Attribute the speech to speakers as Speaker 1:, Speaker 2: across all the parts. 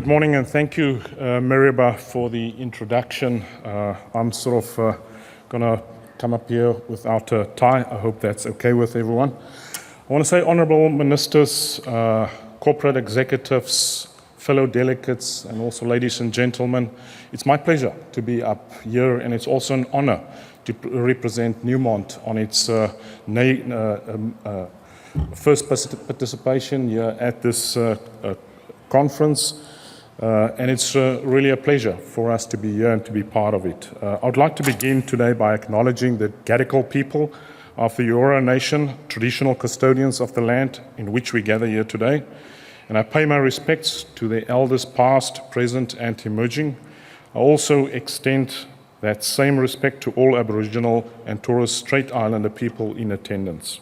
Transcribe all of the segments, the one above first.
Speaker 1: morning, and thank you, Mariba, for the introduction. I'm sort of going to come up here without a tie. I hope that's okay with everyone. I want to say, honourable ministers, corporate executives, fellow delegates, and also ladies and gentlemen, it's my pleasure to be up here, and it's also an honour to represent Newmont on its first participation here at this conference. And it's really a pleasure for us to be here and to be part of it. I would like to begin today by acknowledging the Gadigal people of the Eora Nation, traditional custodians of the land in which we gather here today. And I pay my respects to the elders past, present, and emerging. I also extend that same respect to all Aboriginal and Torres Strait Islander people in attendance.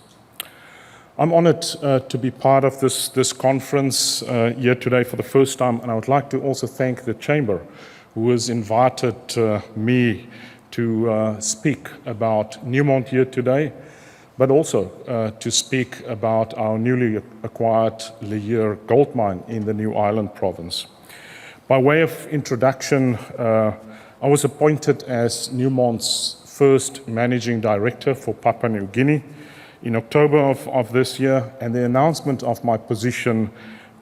Speaker 1: I'm honoured to be part of this conference here today for the first time, and I would like to also thank the Chamber, who has invited me to speak about Newmont here today, but also to speak about our newly acquired Lihir gold mine in the New Ireland province. By way of introduction, I was appointed as Newmont's first Managing Director for Papua New Guinea in October of this year, and the announcement of my position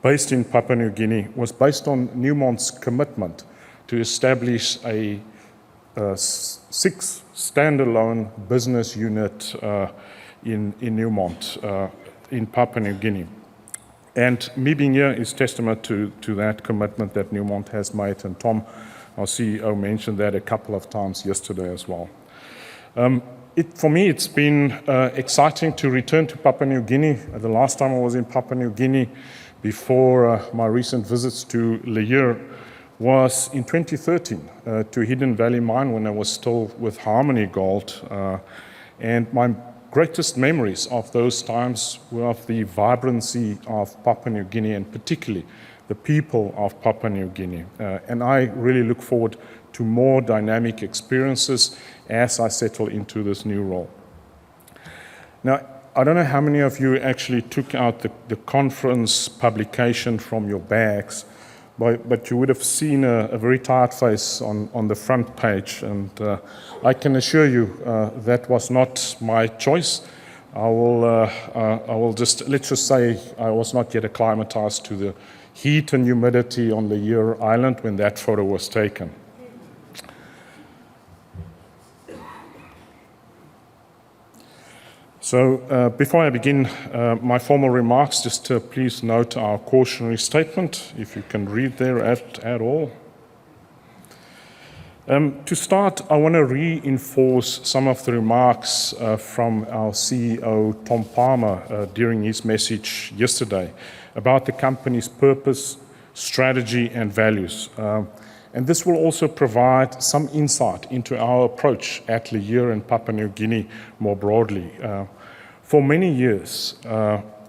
Speaker 1: based in Papua New Guinea was based on Newmont's commitment to establish a 6 standalone business unit in Newmont in Papua New Guinea. And me being here is testament to that commitment that Newmont has made, and Tom, our CEO, mentioned that a couple of times yesterday as well. For me, it's been exciting to return to Papua New Guinea. The last time I was in Papua New Guinea before my recent visits to Lihir was in 2013 to Hidden Valley Mine when I was still with Harmony Gold. And my greatest memories of those times were of the vibrancy of Papua New Guinea, and particularly the people of Papua New Guinea. And I really look forward to more dynamic experiences as I settle into this new role. Now, I don't know how many of you actually took out the conference publication from your bags, but you would have seen a very tired face on the front page, and I can assure you that was not my choice. I will just, let's just say I was not yet acclimatized to the heat and humidity on Lihir Island when that photo was taken. So before I begin my formal remarks, just please note our cautionary statement, if you can read there at all. To start, I want to reinforce some of the remarks from our CEO, Tom Palmer, during his message yesterday about the company's purpose, strategy, and values. And this will also provide some insight into our approach at Lihir and Papua New Guinea more broadly. For many years,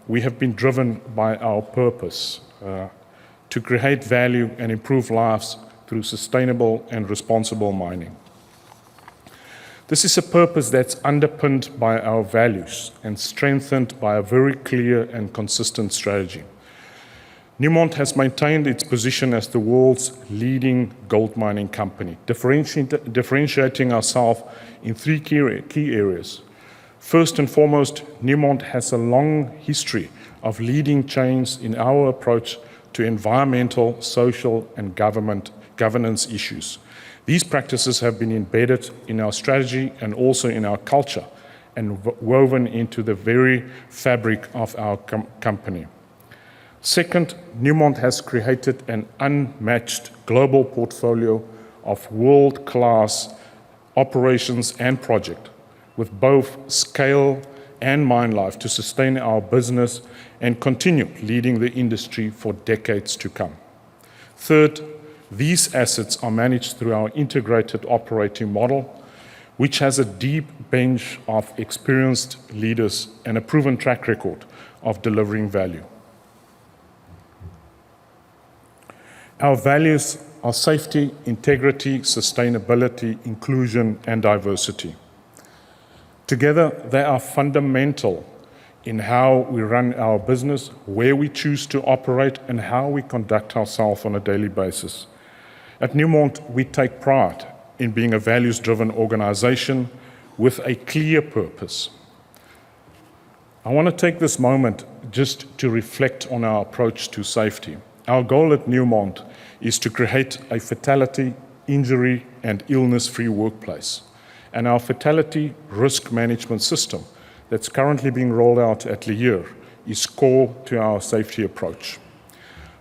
Speaker 1: we have been driven by our purpose to create value and improve lives through sustainable and responsible mining. This is a purpose that's underpinned by our values and strengthened by a very clear and consistent strategy. Newmont has maintained its position as the world's leading gold mining company, differentiating ourselves in 3 key areas. First and foremost, Newmont has a long history of leading change in our approach to environmental, social, and governance issues. These practices have been embedded in our strategy and also in our culture and woven into the very fabric of our company. Second, Newmont has created an unmatched global portfolio of world-class operations and projects, with both scale and mine life to sustain our business and continue leading the industry for decades to come. Third, these assets are managed through our integrated operating model, which has a deep bench of experienced leaders and a proven track record of delivering value. Our values are safety, integrity, sustainability, inclusion, and diversity. Together, they are fundamental in how we run our business, where we choose to operate, and how we conduct ourselves on a daily basis. At Newmont, we take pride in being a values-driven organization with a clear purpose. I want to take this moment just to reflect on our approach to safety. Our goal at Newmont is to create a fatality, injury, and illness-free workplace. And our fatality risk management system that's currently being rolled out at Lihir is core to our safety approach.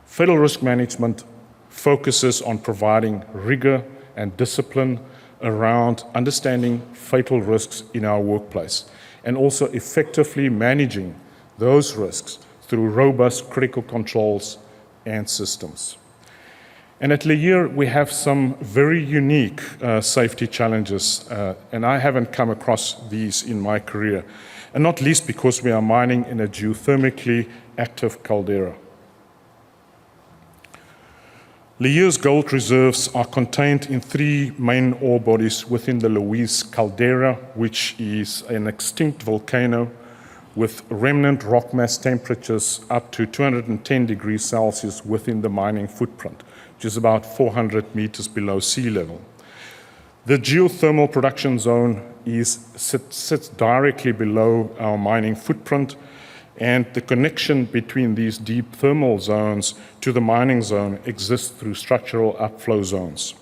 Speaker 1: Fatal risk management focuses on providing rigor and discipline around understanding fatal risks in our workplace, and also effectively managing those risks through robust critical controls and systems. And at Lihir, we have some very unique safety challenges, and I haven't come across these in my career, and not least because we are mining in a geothermically active caldera. Lihir's gold reserves are contained in 3 main ore bodies within the Louise caldera, which is an extinct volcano with remnant rock mass temperatures up to 210 degrees Celsius within the mining footprint, which is about 400 meters below sea level. The geothermal production zone sits directly below our mining footprint, and the connection between these deep thermal zones to the mining zone exists through structural upflow zones.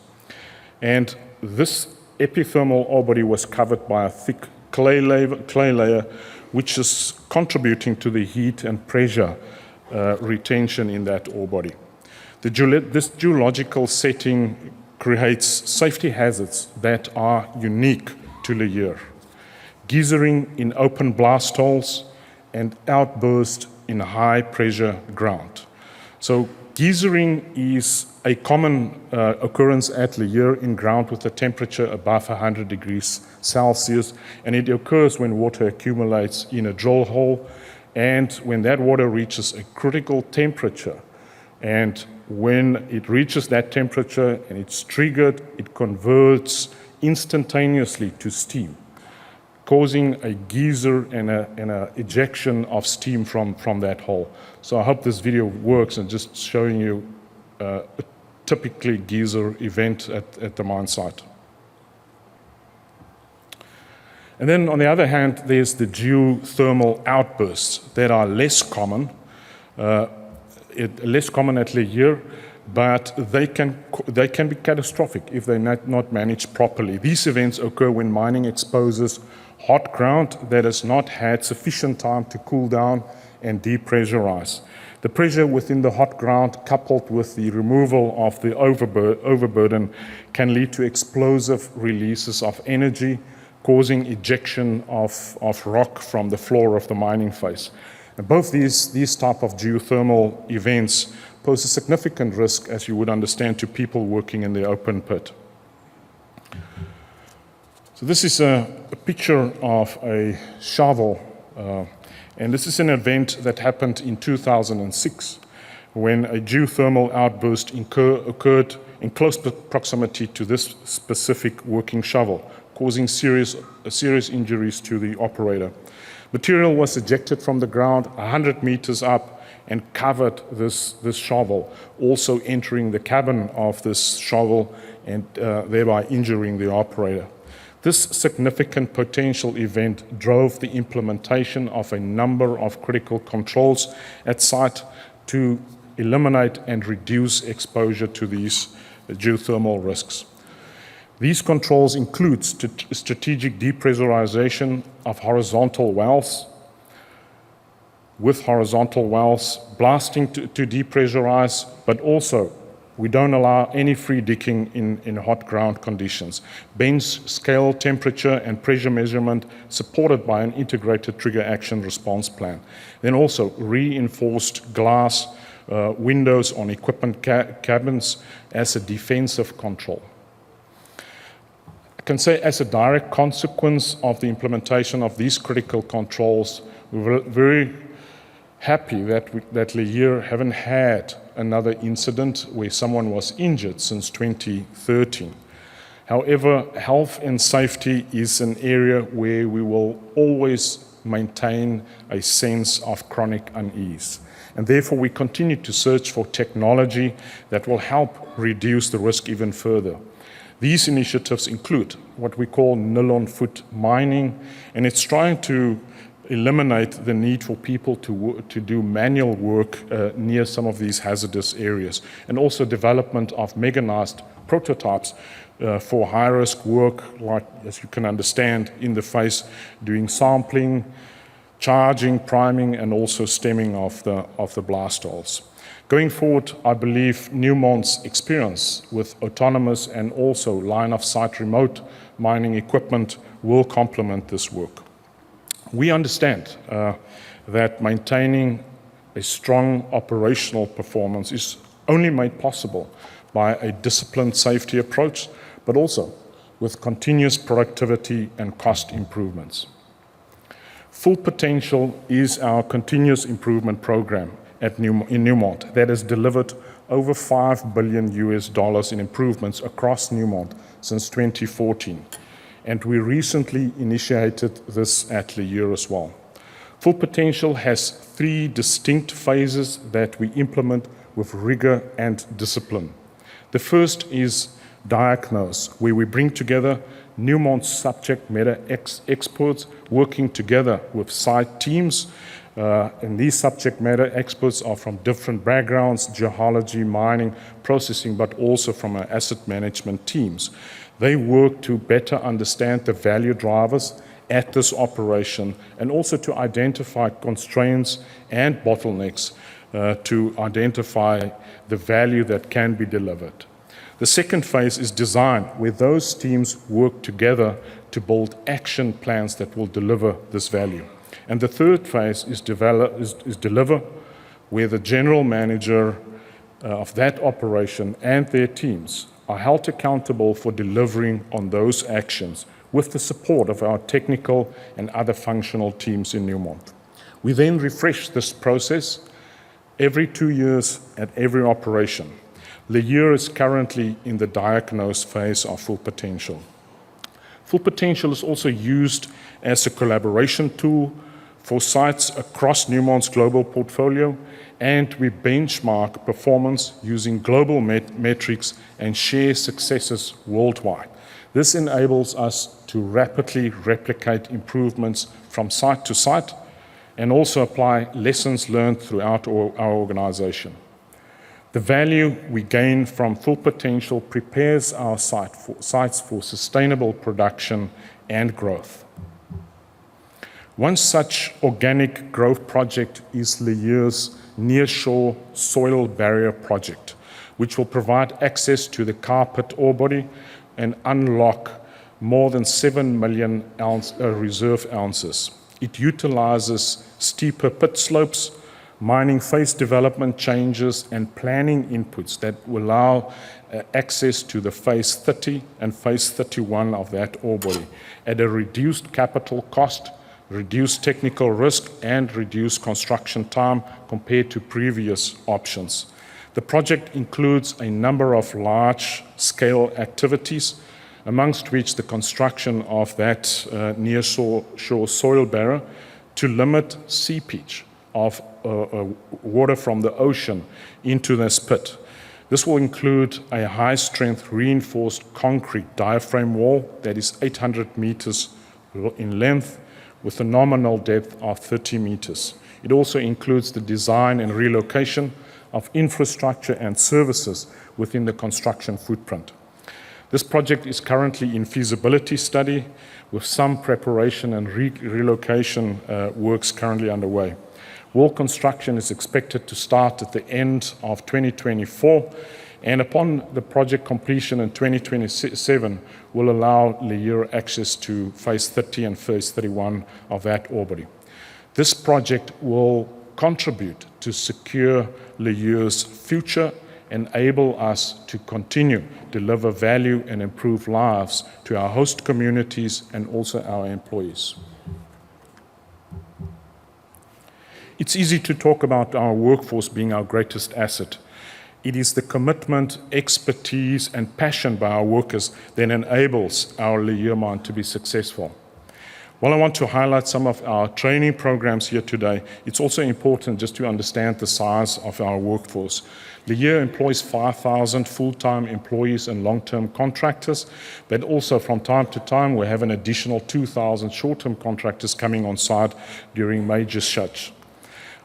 Speaker 1: And this epithermal ore body was covered by a thick clay layer, which is contributing to the heat and pressure retention in that ore body. This geological setting creates safety hazards that are unique to Lihir. Geysering in open blast holes and outburst in high-pressure ground. So geysering is a common occurrence at Lihir in ground with a temperature above 100 degrees Celsius, and it occurs when water accumulates in a drill hole, and when that water reaches a critical temperature. And when it reaches that temperature and it's triggered, it converts instantaneously to steam, causing a geyser and a ejection of steam from that hole. So I hope this video works and just showing you a typically geyser event at the mine site. And then on the other hand, there's the geothermal outbursts that are less common at Lihir, but they can be catastrophic if they're not managed properly. These events occur when mining exposes hot ground that has not had sufficient time to cool down and depressurize. The pressure within the hot ground, coupled with the removal of the overburden, can lead to explosive releases of energy, causing ejection of rock from the floor of the mining face. And both these type of geothermal events pose a significant risk, as you would understand, to people working in the open pit. So this is a picture of a shovel, and this is an event that happened in 2006 when a geothermal outburst occurred in close proximity to this specific working shovel, causing serious injuries to the operator. Material was ejected from the ground 100 meters up and covered this shovel, also entering the cabin of this shovel and thereby injuring the operator. This significant potential event drove the implementation of a number of critical controls at site to eliminate and reduce exposure to these geothermal risks. These controls include strategic depressurization of horizontal wells, with horizontal wells, blasting to depressurize, but also we don't allow any free digging in hot ground conditions. Bench scale temperature and pressure measurement supported by an integrated trigger action response plan. Then also reinforced glass windows on equipment cabins as a defensive control. I can say as a direct consequence of the implementation of these critical controls, we were very happy that Lihir haven't had another incident where someone was injured since 2013. However, health and safety is an area where we will always maintain a sense of chronic unease. And therefore, we continue to search for technology that will help reduce the risk even further. These initiatives include what we call nil-on-foot mining, and it's trying to eliminate the need for people to do manual work near some of these hazardous areas, and also development of mechanized prototypes for high-risk work, like, as you can understand, in the face, doing sampling, charging, priming, and also stemming of the blast holes. Going forward, I believe Newmont's experience with autonomous and also line-of-sight remote mining equipment will complement this work. We understand that maintaining a strong operational performance is only made possible by a disciplined safety approach, but also with continuous productivity and cost improvements. Full Potential is our continuous improvement program in Newmont that has delivered over $5 billion in improvements across Newmont since 2014. And we recently initiated this at Lihir as well. Full Potential has 3 distinct phases that we implement with rigor and discipline. The first is Diagnose, where we bring together Newmont's subject matter experts working together with site teams. And these subject matter experts are from different backgrounds, geology, mining, processing, but also from our asset management teams. They work to better understand the value drivers at this operation and also to identify constraints and bottlenecks to identify the value that can be delivered. The second phase is Design, where those teams work together to build action plans that will deliver this value. And the third phase is Deliver, where the general manager of that operation and their teams are held accountable for delivering on those actions with the support of our technical and other functional teams in Newmont. We then refresh this process every 2 years at every operation. Lihir is currently in the Diagnose phase of Full Potential. Full Potential is also used as a collaboration tool for sites across Newmont's global portfolio, and we benchmark performance using global metrics and share successes worldwide. This enables us to rapidly replicate improvements from site to site and also apply lessons learned throughout our organization. The value we gain from Full Potential prepares our sites for sustainable production and growth. One such organic growth project is Lihir's nearshore soil barrier project, which will provide access to the Car Pit ore body and unlock more than 7 million reserve ounces. It utilizes steeper pit slopes, mining phase development changes, and planning inputs that will allow access to the phase 30 and phase 31 of that ore body at a reduced capital cost, reduced technical risk, and reduced construction time compared to previous options. The project includes a number of large-scale activities, amongst which the construction of that near-shore soil barrier to limit seepage of water from the ocean into this pit. This will include a high-strength reinforced concrete diaphragm wall that is 800 meters in length with a nominal depth of 30 meters. It also includes the design and relocation of infrastructure and services within the construction footprint. This project is currently in feasibility study with some preparation and relocation works currently underway. Wall construction is expected to start at the end of 2024, and upon the project completion in 2027 will allow Lihir access to phase 30 and phase 31 of that ore body. This project will contribute to secure Lihir's future, enable us to continue deliver value and improve lives to our host communities and also our employees. It's easy to talk about our workforce being our greatest asset. It is the commitment, expertise, and passion by our workers that enables our Lihir mine to be successful. While I want to highlight some of our training programs here today, it's also important just to understand the size of our workforce. Lihir employs 5,000 full-time employees and long-term contractors, but also from time to time we have an additional 2,000 short-term contractors coming on site during major shuts.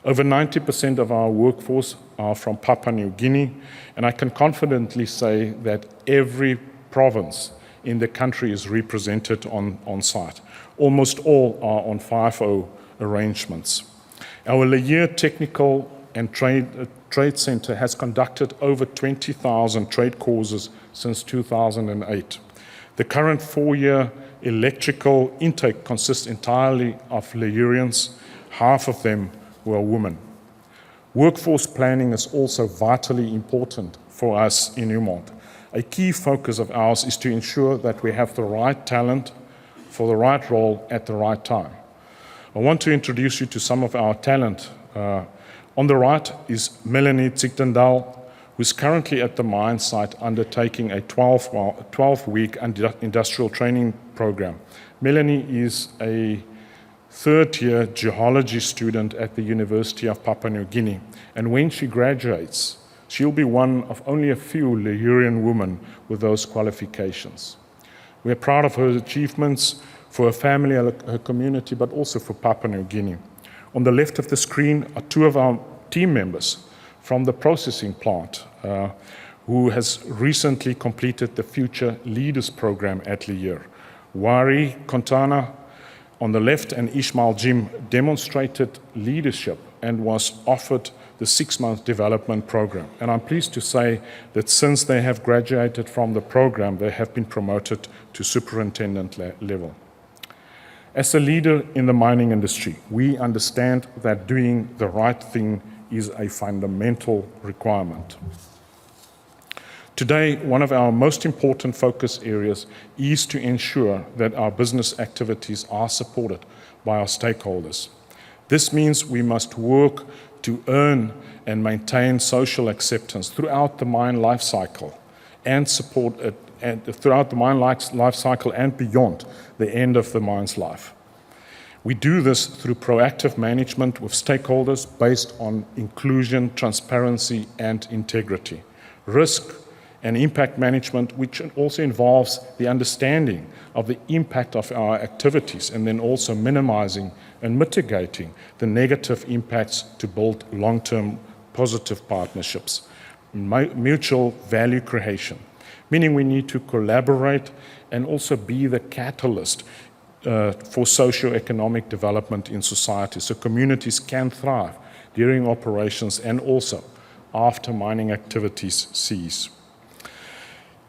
Speaker 1: Over 90% of our workforce are from Papua New Guinea, and I can confidently say that every province in the country is represented on site. Almost all are on 5-0 arrangements. Our Lihir Technical and Trade Center has conducted over 20,000 trade courses since 2008. The current 4-year electrical intake consists entirely of Lihirians, half of them were women. Workforce planning is also vitally important for us in Newmont. A key focus of ours is to ensure that we have the right talent for the right role at the right time. I want to introduce you to some of our talent. On the right is Melanie Zigtendal, who is currently at the mine site undertaking a 12-week industrial training program. Melanie is a third-year geology student at the University of Papua New Guinea, and when she graduates, she'll be one of only a few Lihirian women with those qualifications. We are proud of her achievements for her family, her community, but also for Papua New Guinea. On the left of the screen are two of our team members from the processing plant who has recently completed the Future Leaders Program at Lihir. Wari Kontana on the left and Ishmael Jim demonstrated leadership and was offered the 6-month development program. And I'm pleased to say that since they have graduated from the program, they have been promoted to superintendent level. As a leader in the mining industry, we understand that doing the right thing is a fundamental requirement. Today, one of our most important focus areas is to ensure that our business activities are supported by our stakeholders. This means we must work to earn and maintain social acceptance throughout the mine life cycle and support it throughout the mine life cycle and beyond the end of the mine's life. We do this through proactive management with stakeholders based on inclusion, transparency, and integrity. Risk and impact management, which also involves the understanding of the impact of our activities and then also minimizing and mitigating the negative impacts to build long-term positive partnerships. Mutual value creation, meaning we need to collaborate and also be the catalyst for socio-economic development in society so communities can thrive during operations and also after mining activities cease.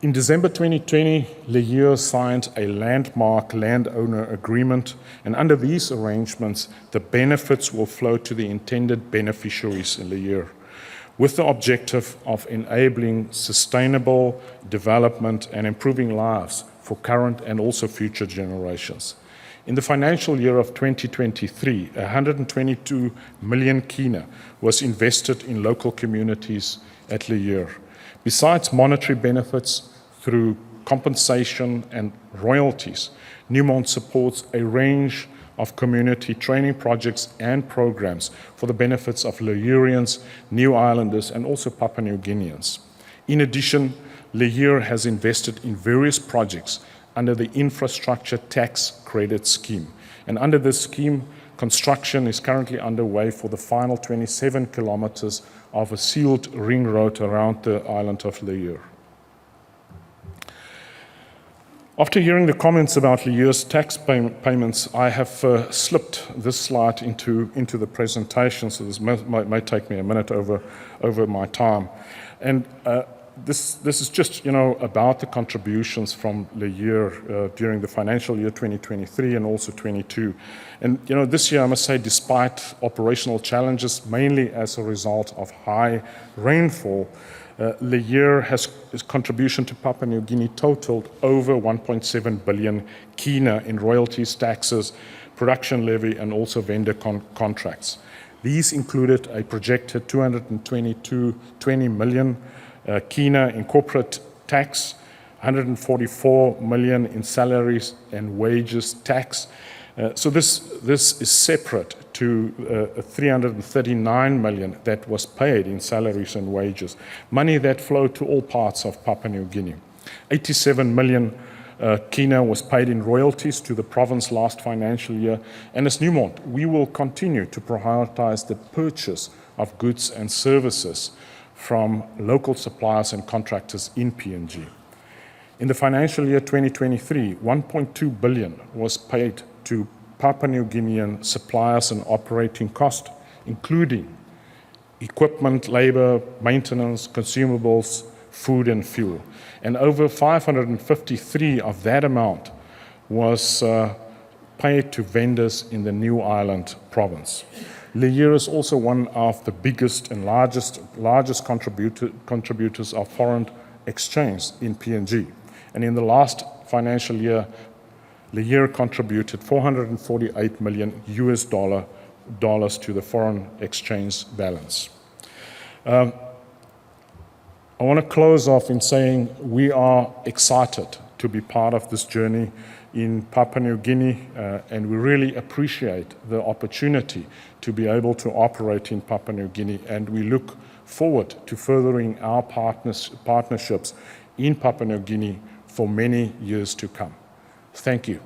Speaker 1: In December 2020, Lihir signed a landmark landowner agreement, and under these arrangements, the benefits will flow to the intended beneficiaries in Lihir, with the objective of enabling sustainable development and improving lives for current and also future generations. In the financial year of 2023, 122 million kina was invested in local communities at Lihir. Besides monetary benefits through compensation and royalties, Newmont supports a range of community training projects and programs for the benefits of Lihirians, New Islanders, and also Papua New Guineans. In addition, Lihir has invested in various projects under the Infrastructure Tax Credit Scheme. And under this scheme, construction is currently underway for the final 27 kilometers of a sealed ring road around the island of Lihir. After hearing the comments about Lihir's tax payments, I have slipped this slide into the presentation, so this may take me a minute over my time. And this is just, about the contributions from Lihir during the financial year 2023 and also 22. And, this year, I must say, despite operational challenges, mainly as a result of high rainfall, Lihir's contribution to Papua New Guinea totaled over 1.7 billion kina in royalties, taxes, production levy, and also vendor contracts. These included a projected 220 million kina in corporate tax, 144 million in salaries and wages tax. So this is separate to 339 million that was paid in salaries and wages, money that flowed to all parts of Papua New Guinea. 87 million kina was paid in royalties to the province last financial year, and as Newmont, we will continue to prioritize the purchase of goods and services from local suppliers and contractors in PNG. In the financial year 2023, 1.2 billion was paid to Papua New Guinean suppliers and operating costs, including equipment, labor, maintenance, consumables, food and fuel. And over 553 of that amount was paid to vendors in the New Ireland province. Lihir is also one of the biggest and largest contributors of foreign exchange in PNG. And in the last financial year, Lihir contributed $448 million to the foreign exchange balance. I want to close off in saying we are excited to be part of this journey in Papua New Guinea, and we really appreciate the opportunity to be able to operate in Papua New Guinea, and we look forward to furthering our partnerships in Papua New Guinea for many years to come. Thank you.